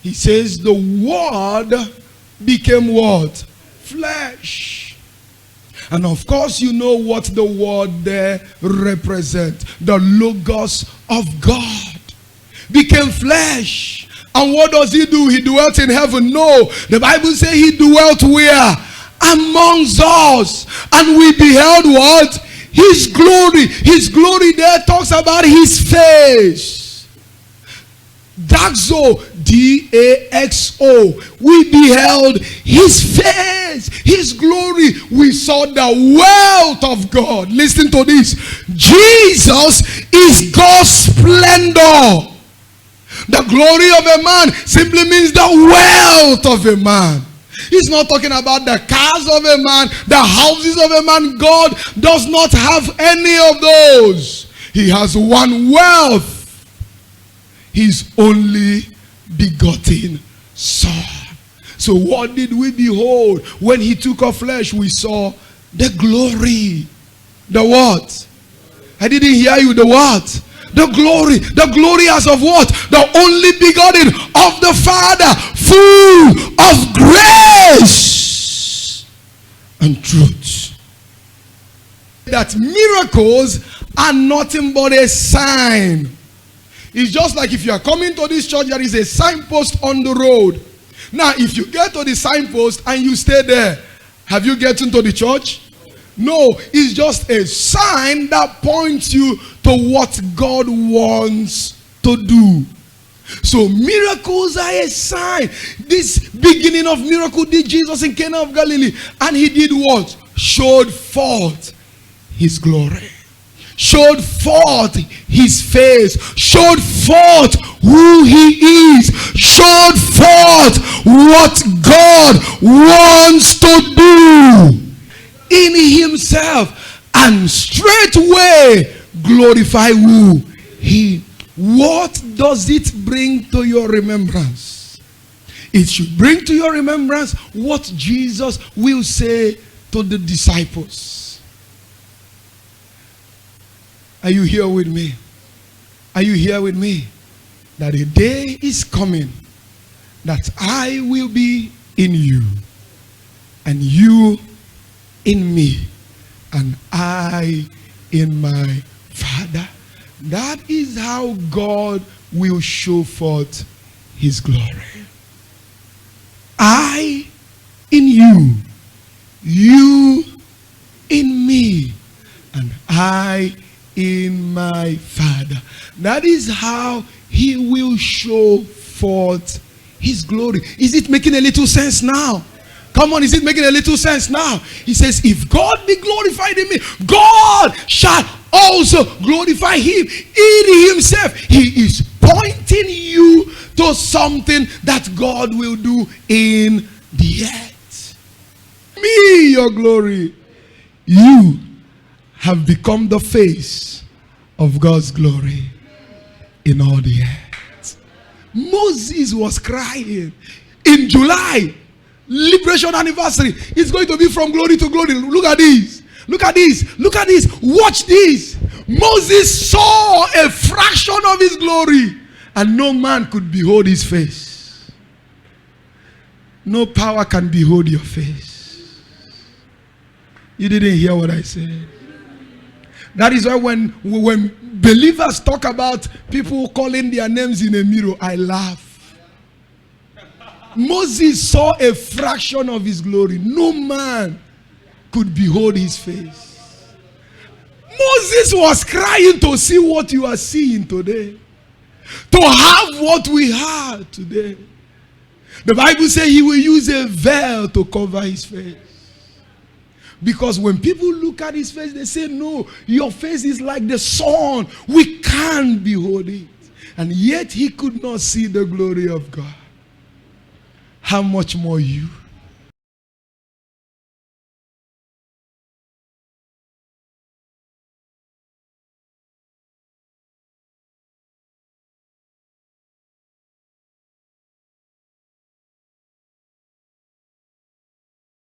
He says the word became what? Flesh. And of course you know what the word there represents. The Logos of God became flesh. And what does he do? He dwelt in heaven? No. The Bible says he dwelt where? Amongst us. And we beheld what? His glory. His glory there talks about his face. Daxo, D-A-X-O. We beheld his face, his glory. We saw the wealth of God. Listen to this. Jesus is God's splendor. The glory of a man simply means the wealth of a man. He's not talking about the cars of a man, the houses of a man. God does not have any of those. He has one wealth. His only begotten Son. So what did we behold? When he took our flesh, we saw the glory. The what? I didn't hear you. The what? The glory. The glory as of what? The only begotten of the Father, full of grace and truth. That miracles are nothing but a sign. It's just like if you are coming to this church, there is a signpost on the road. Now, if you get to the signpost and you stay there, have you gotten to the church? No, it's just a sign that points you to what God wants to do. So miracles are a sign. This beginning of miracle did Jesus in Cana of Galilee. And he did what? Showed forth his glory. Showed forth his face. Showed forth who he is. Showed forth what God wants to do in himself. And straightway glorify who? He. What does it bring to your remembrance? It should bring to your remembrance what Jesus will say to the disciples. Are you here with me? Are you here with me? That a day is coming that I will be in you and you in me and I in my Father. That is how God will show forth his glory. I in you, you in me, and I in my Father. That is how he will show forth his glory. Is it making a little sense now? Come on, is it making a little sense now? He says, if God be glorified in me, God shall also glorify him in himself. He is pointing you to something that God will do in the earth. Me, your glory. You have become the face of God's glory in all the earth. Moses was crying in July. Liberation anniversary. It's going to be from glory to glory. Look at this. Look at this. Look at this. Watch this. Moses saw a fraction of his glory, and no man could behold his face. No power can behold your face. You didn't hear what I said. That is why when believers talk about people calling their names in a mirror, I laugh. Moses saw a fraction of his glory. No man could behold his face. Moses was crying to see what you are seeing today. To have what we have today. The Bible says he will use a veil to cover his face. Because when people look at his face, they say, no, your face is like the sun. We can't behold it. And yet he could not see the glory of God. How much more you?